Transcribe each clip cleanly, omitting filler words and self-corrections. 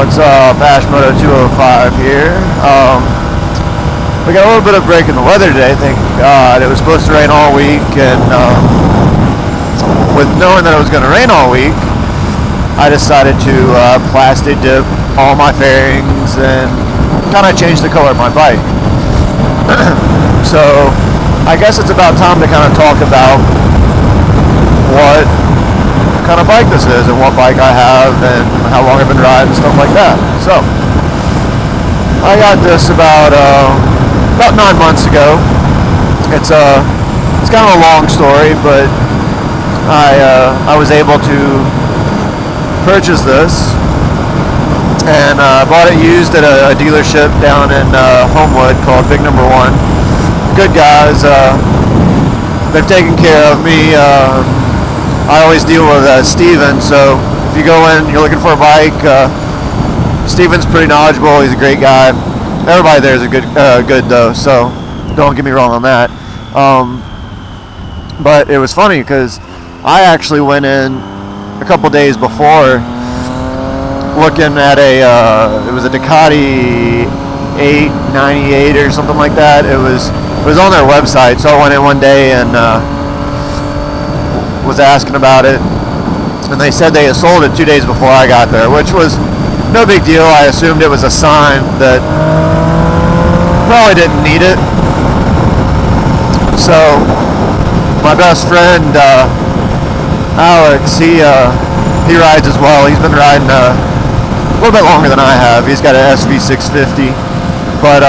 What's up, Ashmoto 205 here. We got a little bit of break in the weather today, thank God. It was supposed to rain all week, and with knowing that it was going to rain all week, I decided to plastic dip all my fairings and kind of change the color of my bike. So I guess it's about time to kind of talk about what kind of bike this is and what bike I have and how long I've been riding and stuff like that. So I got this about 9 months ago. It's kind of a long story, but I was able to purchase this and bought it used at a dealership down in Homewood called Big Number One. Good guys. They've taken care of me. I always deal with Steven, so if you go in, you're looking for a bike, Steven's pretty knowledgeable. He's a great guy. Everybody there is a good though, so don't get me wrong on that. But it was funny because I actually went in a couple days before looking at it was a Ducati 898 or something like that. It was on their website, so I went in one day and was asking about it, and they said they had sold it 2 days before I got there, which was no big deal. I assumed it was a sign that probably didn't need it. So my best friend Alex, he rides as well. He's been riding a little bit longer than I have. He's got an SV650, but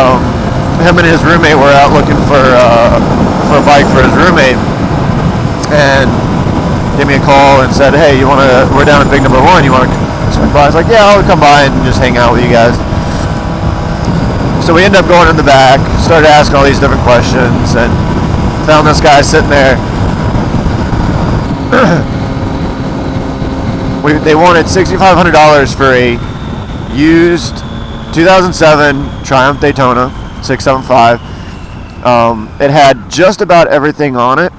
him and his roommate were out looking for a bike for his roommate, and gave me a call and said, hey, we're down at Big Number One, you want to swing by? I was like, yeah, I'll come by and just hang out with you guys. So we ended up going in the back, started asking all these different questions, and found this guy sitting there. They wanted $6,500 for a used 2007 Triumph Daytona 675. It had just about everything on it.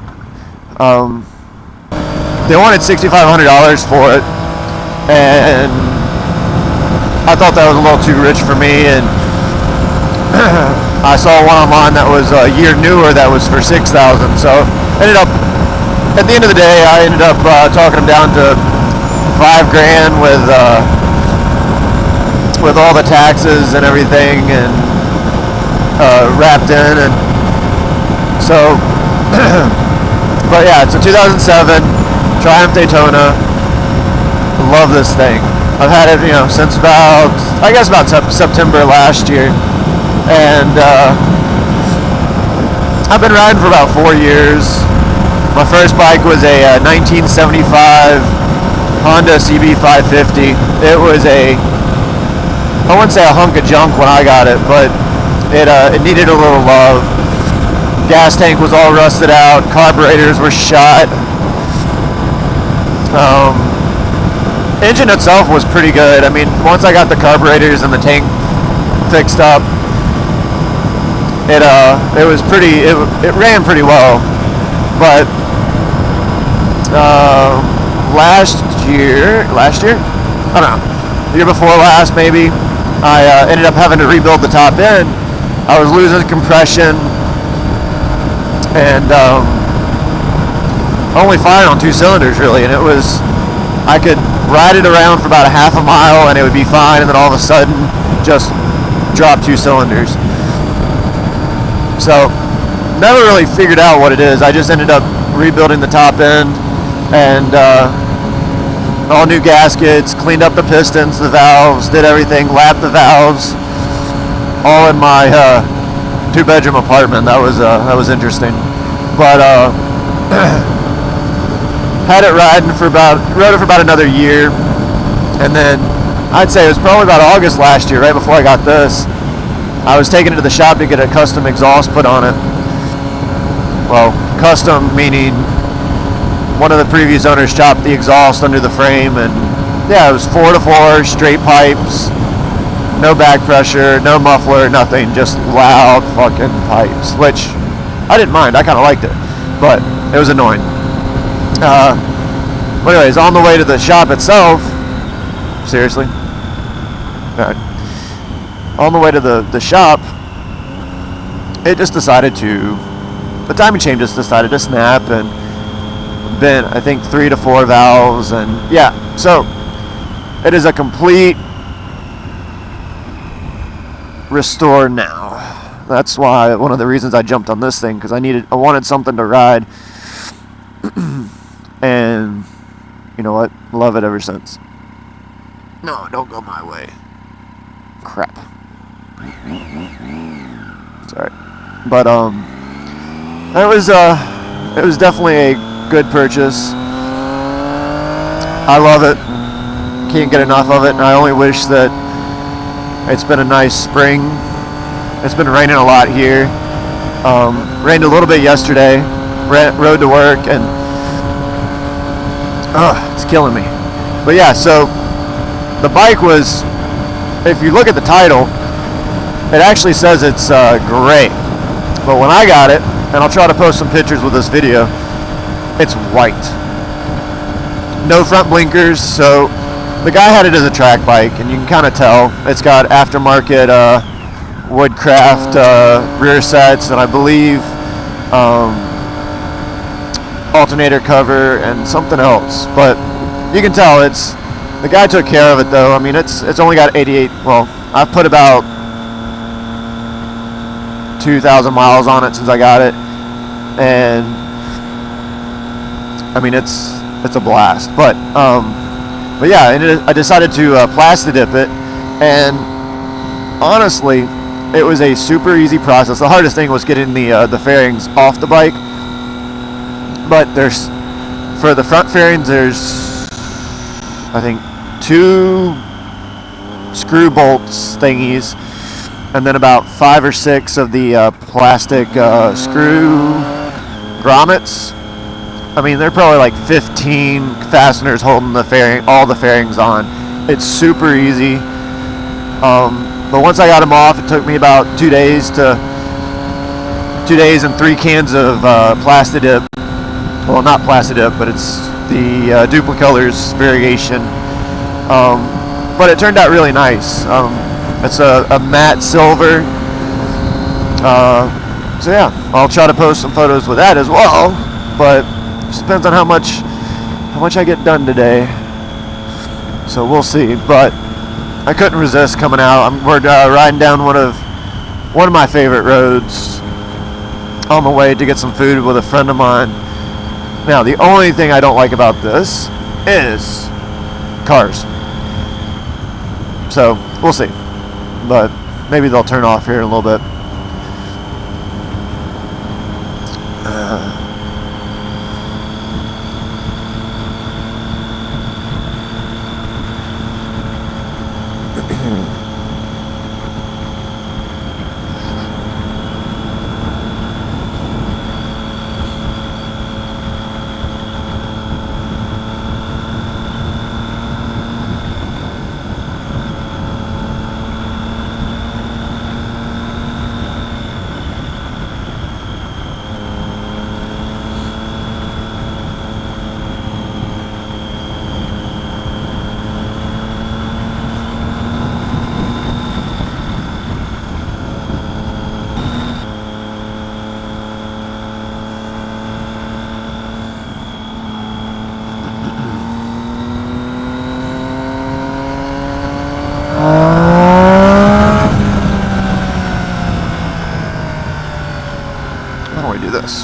They wanted $6,500 for it, and I thought that was a little too rich for me, and I saw one online that was a year newer that was for $6,000. So at the end of the day, I ended up talking them down to $5,000 with all the taxes and everything, and wrapped in, and so but yeah, it's a 2007 Triumph Daytona. Love this thing. I've had it, since about September last year, and I've been riding for about 4 years. My first bike was a 1975 Honda CB550. It was I wouldn't say a hunk of junk when I got it, but it needed a little love. Gas tank was all rusted out. Carburetors were shot. Engine itself was pretty good. I mean, once I got the carburetors and the tank fixed up, it ran pretty well. But last year, I don't know, the year before last maybe, I ended up having to rebuild the top end. I was losing compression and only firing on 2 cylinders really, and I could ride it around for about a half a mile and it would be fine, and then all of a sudden just drop 2 cylinders. So never really figured out what it is. I just ended up rebuilding the top end and all new gaskets, cleaned up the pistons, the valves, did everything, lapped the valves, all in my 2-bedroom apartment. That was interesting, but had it rode it for about another year, and then I'd say it was probably about August last year, right before I got this, I was taking it to the shop to get a custom exhaust put on it. Well, custom meaning one of the previous owners chopped the exhaust under the frame, and yeah, it was 4-to-4 straight pipes, no back pressure, no muffler, nothing, just loud fucking pipes, which I didn't mind. I kind of liked it, but it was annoying. But anyways, on the way to the shop itself, seriously, On the way to the shop, it just decided to, the timing chain just decided to snap and bent, I think, 3 to 4 valves, and yeah, so it is a complete restore now. That's why, one of the reasons I jumped on this thing, because I wanted something to ride, and you know what, love it ever since. No, don't go my way. Crap. Sorry. But it was definitely a good purchase. I love it. Can't get enough of it, and I only wish that it's been a nice spring. It's been raining a lot here. Rained a little bit yesterday. Rode to work, and it's killing me. But yeah, so the bike was, if you look at the title, it actually says it's gray. But when I got it, and I'll try to post some pictures with this video, it's white. No front blinkers, so the guy had it as a track bike, and you can kind of tell. It's got aftermarket Woodcraft rear sets, and I believe alternator cover and something else. But you can tell the guy took care of it, though. I mean, it's only got 88. Well, I've put about 2,000 miles on it since I got it, and I mean it's a blast. But yeah, I decided to plasti dip it, and honestly, it was a super easy process. The hardest thing was getting the fairings off the bike. But for the front fairings, there's, I think, 2 screw bolts thingies, and then about 5 or 6 of the plastic screw grommets. I mean, they're probably like 15 fasteners holding all the fairings on. It's super easy. But once I got them off, it took me about 2 days and 3 cans of plasti dip. Well, not plasti dip, but it's the Duplicolors variation. But it turned out really nice. It's a matte silver. So yeah, I'll try to post some photos with that as well. But it just depends on how much I get done today. So we'll see. But I couldn't resist coming out. We're riding down one of my favorite roads on the way to get some food with a friend of mine. Now, the only thing I don't like about this is cars. So we'll see. But maybe they'll turn off here in a little bit.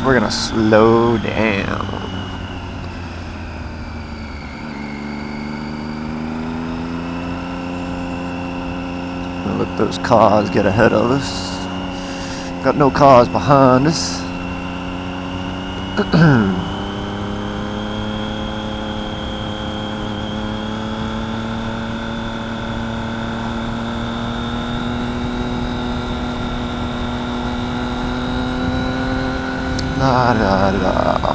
We're gonna slow down. Let those cars get ahead of us. Got no cars behind us. Da, da, da.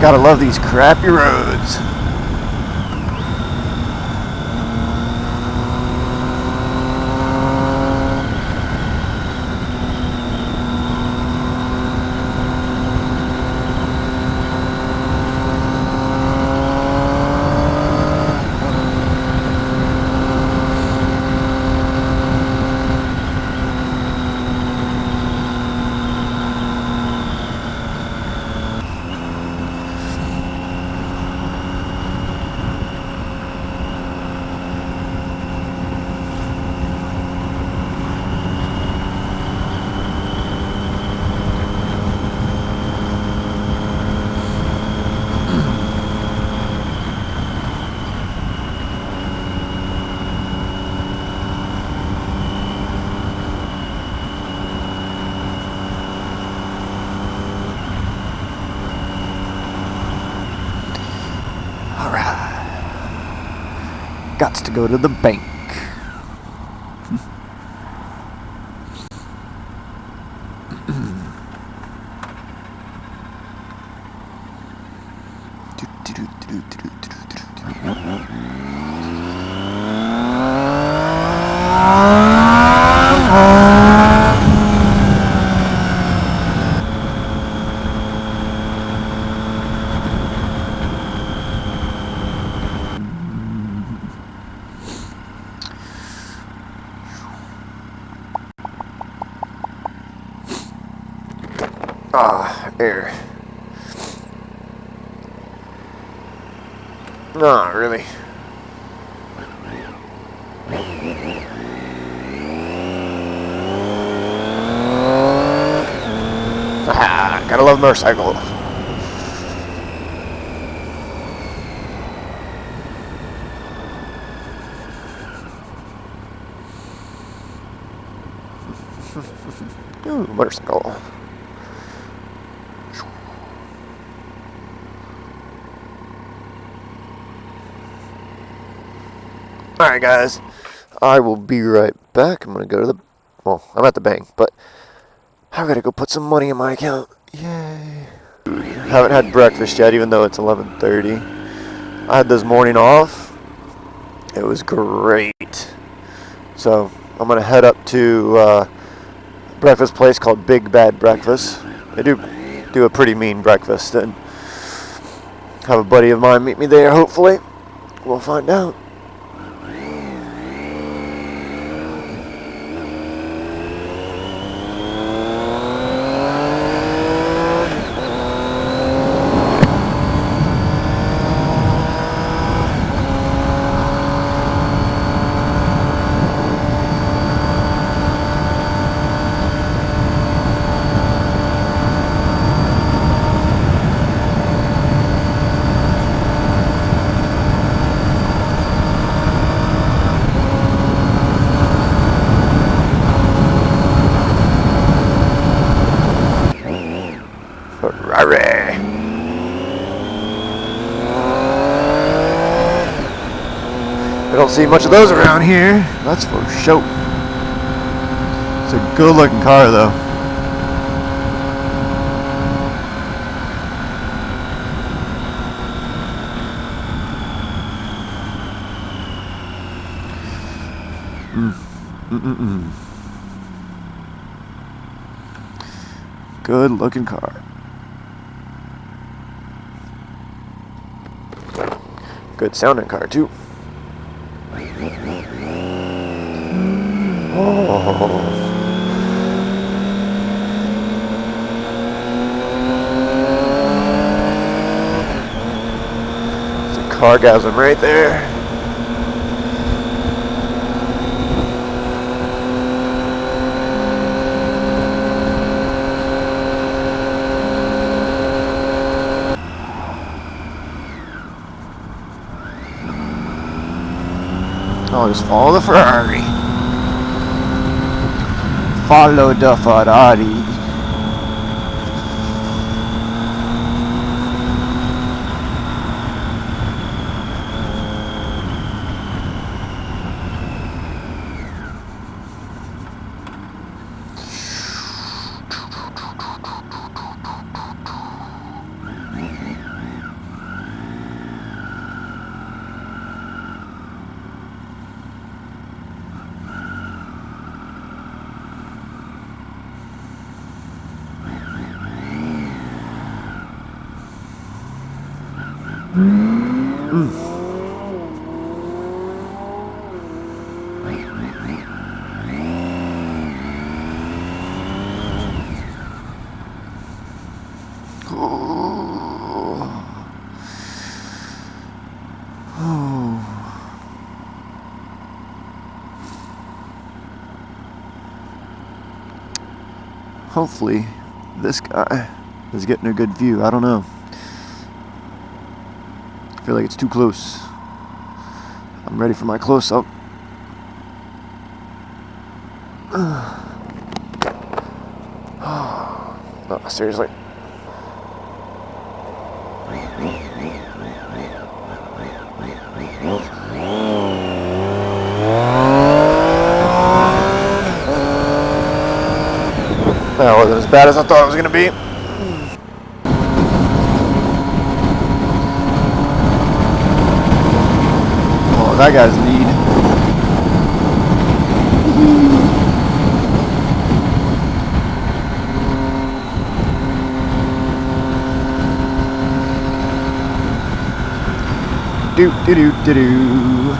Gotta love these crappy roads. Gots to go to the bank. Air. Not really. Ah, gotta love motorcycle. Ooh, motorcycle. Alright guys, I will be right back. I'm gonna go to the, well, I'm at the bank, but I've gotta go put some money in my account. Yay. Haven't had breakfast yet, even though it's 11:30. I had this morning off. It was great. So I'm gonna head up to a breakfast place called Big Bad Breakfast. They do a pretty mean breakfast, and have a buddy of mine meet me there, hopefully. We'll find out. I don't see much of those around here, that's for sure. It's a good looking car though. Good looking car. Good sounding car too. Oh. It's a cargasm right there. I'll just follow the Ferrari. Follow the Ferrari. Hopefully this guy is getting a good view. I don't know. I feel like it's too close. I'm ready for my close-up. Oh, seriously. That wasn't as bad as I thought it was going to be. Oh, that guy's lead. Do do do do do.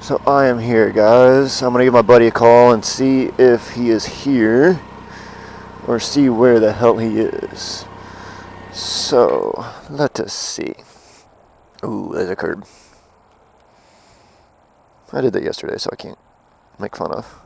So I am here, guys. I'm gonna give my buddy a call and see if he is here, or see where the hell he is. So let us see. Ooh, there's a curb. I did that yesterday, so I can't make fun of.